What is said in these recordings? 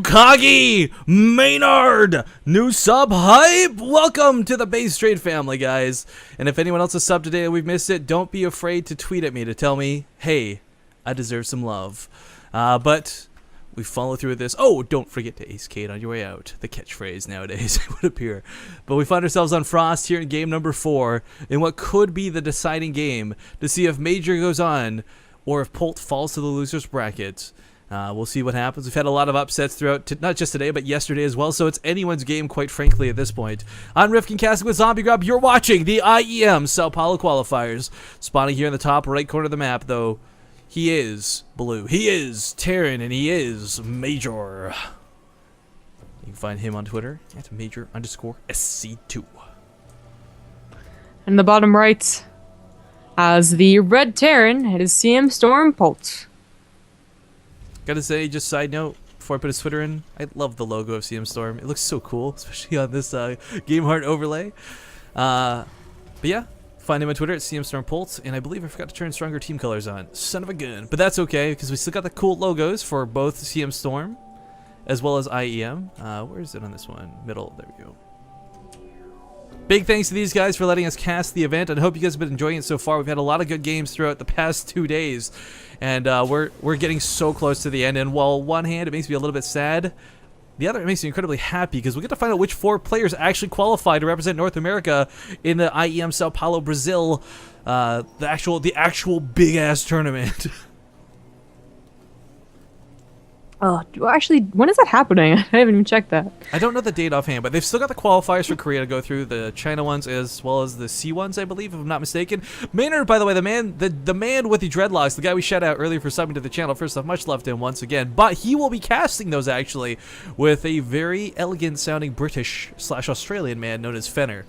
Kagi Maynard, new sub hype. Welcome to the Base Trade family, guys. And if anyone else is sub today and we've missed it, don't be afraid to tweet at me to tell me, hey, I deserve some love. But we follow through with this. Oh, don't forget to ace Kate on your way out. The catchphrase nowadays would appear. But we find ourselves on Frost here in game number 4 in what could be the deciding game to see if Major goes on or if Polt falls to the loser's bracket. We'll see what happens. We've had a lot of upsets throughout, not just today, but yesterday as well, so it's anyone's game, quite frankly, at this point. I'm Rifkin casting with Zombie Grub. You're watching the IEM Sao Paulo Qualifiers. Spawning here in the top right corner of the map, though, he is blue. He is Terran, and he is Major. You can find him on Twitter at Major_SC2. In the bottom right, as the red Terran, it is CM Storm Polt. Gotta say, just side note, before I put his Twitter in, I love the logo of CM Storm. It looks so cool, especially on this Game Heart overlay. But yeah, find him on Twitter at CM Storm Polt, and I believe I forgot to turn stronger team colors on. Son of a gun. But that's okay, because we still got the cool logos for both CM Storm, as well as IEM. Where is it on this one? Middle, there we go. Big thanks to these guys for letting us cast the event, and I hope you guys have been enjoying it so far. We've had a lot of good games throughout the past 2 days, and we're getting so close to the end. And while one hand it makes me a little bit sad, the other it makes me incredibly happy because we get to find out which 4 players actually qualify to represent North America in the IEM Sao Paulo, Brazil, the actual big ass tournament. Oh, actually, when is that happening? I haven't even checked that. I don't know the date offhand, but they've still got the qualifiers for Korea to go through, the China ones as well as the C ones, I believe, if I'm not mistaken. Maynard, by the way, the man with the dreadlocks, the guy we shout out earlier for subbing to the channel. First off, much love to him once again. But he will be casting those actually with a very elegant sounding British/Australian man known as Fenner.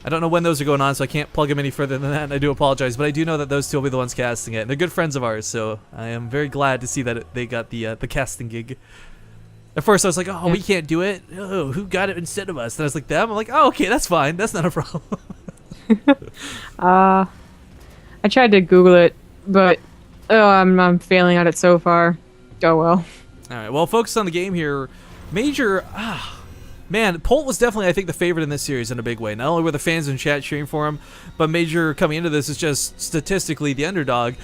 I don't know when those are going on, so I can't plug them any further than that, and I do apologize, but I do know that those two will be the ones casting it, and they're good friends of ours, so I am very glad to see that they got the casting gig. At first, I was like, oh, we can't do it. Oh, who got it instead of us? And I was like, them? I'm like, oh, okay, that's fine. That's not a problem. I tried to Google it, but I'm failing at it so far. Oh well. All right, well, focus on the game here. Major, man, Polt was definitely, I think, the favorite in this series in a big way. Not only were the fans in chat cheering for him, but Major coming into this is just statistically the underdog.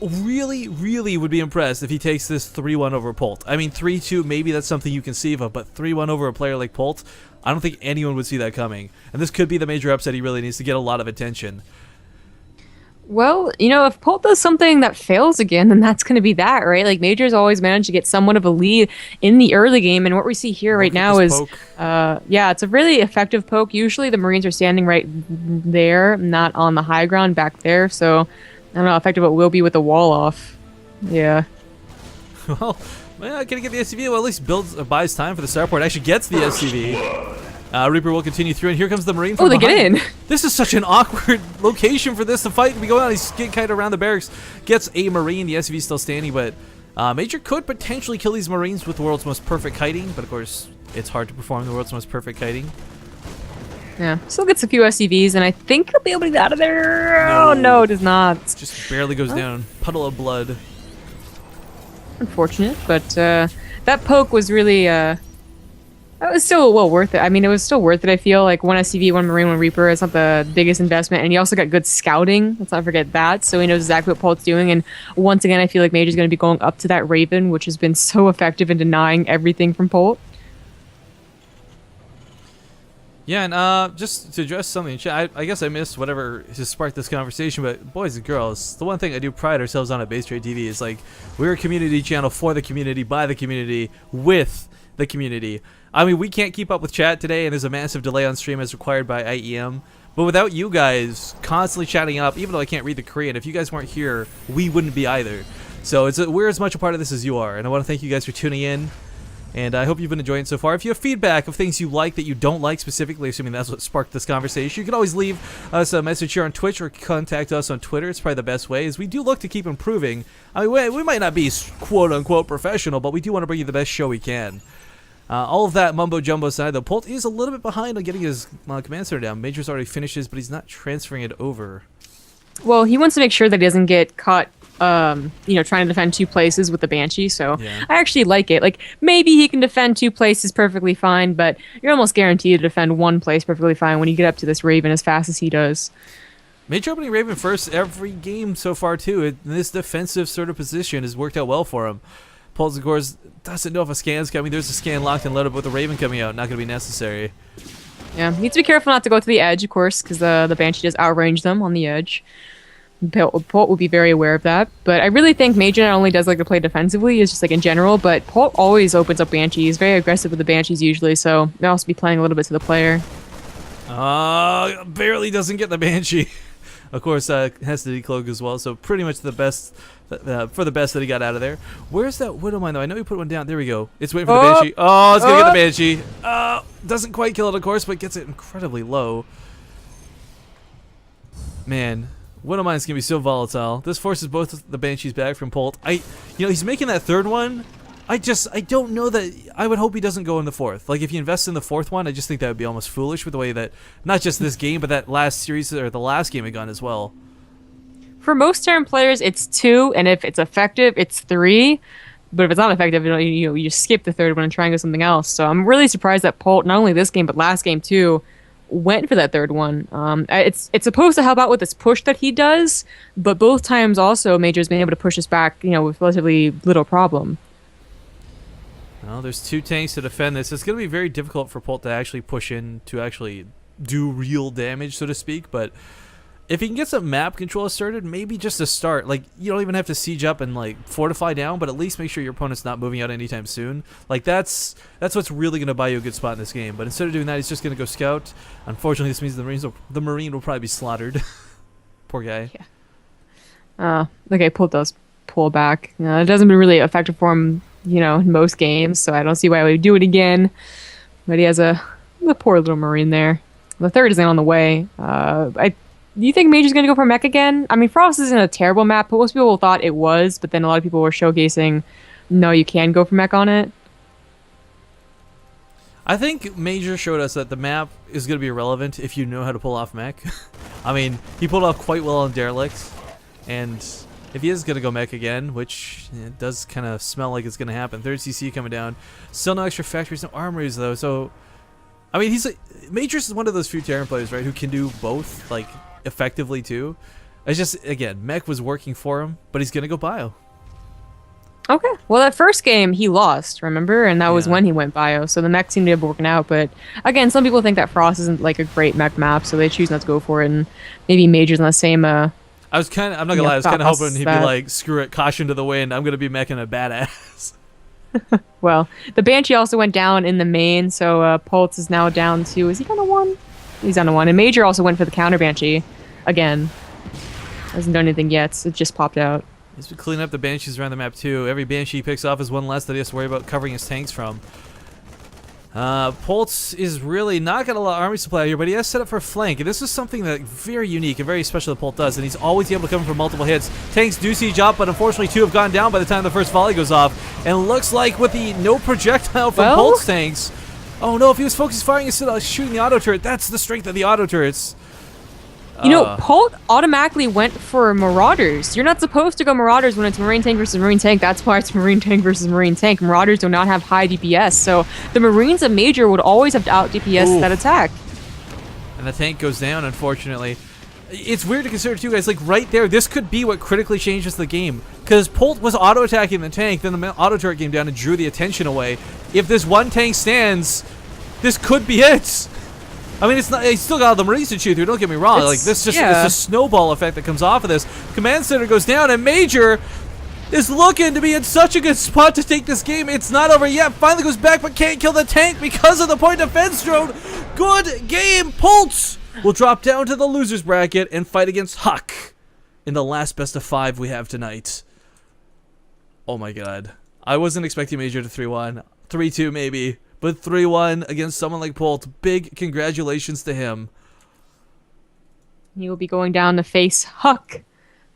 Really, really would be impressed if he takes this 3-1 over Polt. I mean, 3-2, maybe that's something you conceive of, but 3-1 over a player like Polt, I don't think anyone would see that coming. And this could be the major upset he really needs to get a lot of attention. Well, you know, if Polt does something that fails again, then that's going to be that, right? Like, Major's always managed to get somewhat of a lead in the early game, and what we see here right now is, yeah, it's a really effective poke. Usually the Marines are standing right there, not on the high ground back there, so I don't know how effective it will be with the wall off. Yeah. Well, gonna get the SCV, well, at least buys time for the starport, actually gets the SCV. Reaper will continue through, and here comes the Marine from behind. They get in. This is such an awkward location for this to fight. We go out, he's getting kind of around the barracks, gets a Marine, the SCV still standing, but Major could potentially kill these Marines with the world's most perfect kiting, but of course, it's hard to perform the world's most perfect kiting. Yeah, still gets a few SCVs, and I think he'll be able to get out of there. No. Oh, no, it does not. Just barely goes down. Puddle of blood. Unfortunate, but that poke was really... It was still well worth it. I mean, it was still worth it, I feel. Like, 1 SCV, 1 Marine, 1 Reaper. It's not the biggest investment. And he also got good scouting. Let's not forget that. So he knows exactly what Polt's doing. And once again, I feel like Major's going to be going up to that Raven, which has been so effective in denying everything from Polt. Yeah, and just to address something, I guess I missed whatever just sparked this conversation, but boys and girls, the one thing I do pride ourselves on at Base Trade TV is, like, we're a community channel for the community, by the community, with the community. I mean, we can't keep up with chat today, and there's a massive delay on stream as required by IEM. But without you guys constantly chatting up, even though I can't read the Korean, if you guys weren't here, we wouldn't be either. So we're as much a part of this as you are, and I want to thank you guys for tuning in. And I hope you've been enjoying it so far. If you have feedback of things you like that you don't like specifically, assuming that's what sparked this conversation, you can always leave us a message here on Twitch or contact us on Twitter. It's probably the best way, as we do look to keep improving. I mean, we might not be quote-unquote professional, but we do want to bring you the best show we can. All of that mumbo-jumbo aside, though, Polt is a little bit behind on getting his command center down. Major's already finished his, but he's not transferring it over. Well, he wants to make sure that he doesn't get caught trying to defend two places with the Banshee. So Yeah. I actually like it. Like maybe he can defend two places perfectly fine, but you're almost guaranteed to defend one place perfectly fine when you get up to this Raven as fast as he does. Major opening Raven first every game so far too. This defensive sort of position has worked out well for him. Polt, of course, doesn't know if a scan's coming. There's a scan locked and loaded with the Raven coming out. Not going to be necessary. Yeah, needs to be careful not to go to the edge, of course, because the Banshee does outrange them on the edge. Polt will be very aware of that. But I really think Major not only does like to play defensively, is just like in general, but Polt always opens up Banshee. He's very aggressive with the Banshees usually, so they'll also be playing a little bit to the player. Barely doesn't get the Banshee. Of course, has to decloak as well, so pretty much the best, for the best that he got out of there. Where's that Widow Mine, though? I know he put one down. There we go. It's waiting for the Banshee. Oh, it's going to get the Banshee. Doesn't quite kill it, of course, but gets it incredibly low. Man, Widow Mine's going to be so volatile. This forces both the Banshees back from Polt. He's making that third one. I don't know that. I would hope he doesn't go in the fourth. Like, if he invests in the fourth one, I just think that would be almost foolish with the way that, not just this game, but that last series, or the last game had gone as well. For most Terran players, it's 2, and if it's effective, it's 3. But if it's not effective, you just skip the third one and try and go something else. So I'm really surprised that Polt, not only this game, but last game too, went for that third one. It's supposed to help out with this push that he does, but both times also, Major's been able to push us back, with relatively little problem. Well, there's 2 tanks to defend this. It's going to be very difficult for Polt to actually push in to actually do real damage, so to speak. But if he can get some map control started, maybe just to start. Like, you don't even have to siege up and like fortify down, but at least make sure your opponent's not moving out anytime soon. Like that's what's really going to buy you a good spot in this game. But instead of doing that, he's just going to go scout. Unfortunately, this means the Marine will probably be slaughtered. Poor guy. Yeah. Okay, Polt does pull back. It doesn't been really effective for him, in most games, so I don't see why I would do it again. But he has a poor little Marine there. The third isn't on the way. Do you think Major's going to go for mech again? I mean, Frost isn't a terrible map, but most people thought it was, but then a lot of people were showcasing, no, you can go for mech on it. I think Major showed us that the map is going to be irrelevant if you know how to pull off mech. I mean, he pulled off quite well on Derelict, and if he is going to go mech again, which it does kind of smell like it's going to happen. 3rd CC coming down. Still no extra factories, no armories, though. So, I mean, Major's is one of those few Terran players, right, who can do both, like, effectively, too. It's just, again, mech was working for him, but he's going to go bio. Okay. Well, that first game, he lost, remember? And that was when he went bio, so the mech seemed to be working out. But, again, some people think that Frost isn't, like, a great mech map, so they choose not to go for it. And maybe Major's on the same, I'm not gonna lie, I was kind of hoping he'd be like, screw it, caution to the wind, I'm gonna be meching a badass. Well, the Banshee also went down in the main, so Polt is now down to, is he down to 1? He's down to 1. And Major also went for the counter Banshee again. Hasn't done anything yet, so it just popped out. He's been cleaning up the Banshees around the map too. Every Banshee he picks off is one less that he has to worry about covering his tanks from. Polt is really not got a lot of army supply here, but he has set up for a flank. And this is something that very unique and very special that Polt does, and he's always able to come for multiple hits. Tanks do siege up, but unfortunately 2 have gone down by the time the first volley goes off. And it looks like with the no projectile from Polt's tanks, oh no, if he was focused firing instead of shooting the auto turret, that's the strength of the auto turrets. Polt automatically went for Marauders. You're not supposed to go Marauders when it's Marine tank versus Marine tank. That's why it's Marine tank versus Marine tank. Marauders do not have high DPS, so the Marines of Major would always have to out DPS that attack. And the tank goes down, unfortunately. It's weird to consider too, guys. Like right there, this could be what critically changes the game. Because Polt was auto-attacking the tank, then the auto turret came down and drew the attention away. If this one tank stands, this could be it. I mean, it's not. He's still got all the Marines to shoot through. Don't get me wrong. Like this, it's a snowball effect that comes off of this. Command center goes down, and Major is looking to be in such a good spot to take this game. It's not over yet. Finally goes back, but can't kill the tank because of the point defense drone. Good game. Polt will drop down to the losers bracket and fight against Huck in the last best of 5 we have tonight. Oh my god, I wasn't expecting Major to 3-1, 3-2 maybe. But 3-1 against someone like Polt. Big congratulations to him. He will be going down to face Huck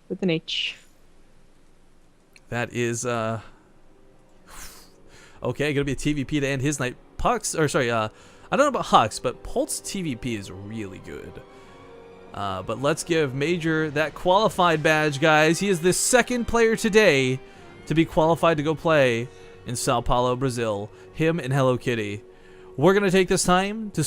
with an H. That is, okay, gonna be a TVP to end his night. I don't know about Huck's, but Polt's TVP is really good. But let's give Major that qualified badge, guys. He is the second player today to be qualified to go play in Sao Paulo, Brazil. Him and Hello Kitty. We're going to take this time to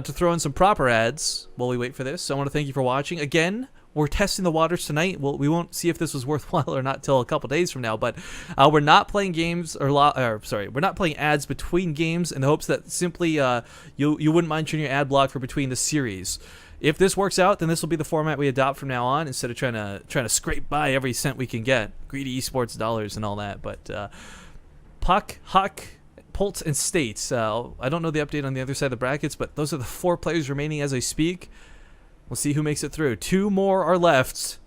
throw in some proper ads while we wait for this. So I want to thank you for watching. Again, we're testing the waters tonight. Well, we won't see if this was worthwhile or not till a couple days from now. But we're not playing games we're not playing ads between games in the hopes that simply you wouldn't mind turning your ad block for between the series. If this works out, then this will be the format we adopt from now on, instead of trying to scrape by every cent we can get, greedy esports dollars and all that. But Puck, Huck, Polt, and State. I don't know the update on the other side of the brackets, but those are the 4 players remaining as I speak. We'll see who makes it through. 2 more are left.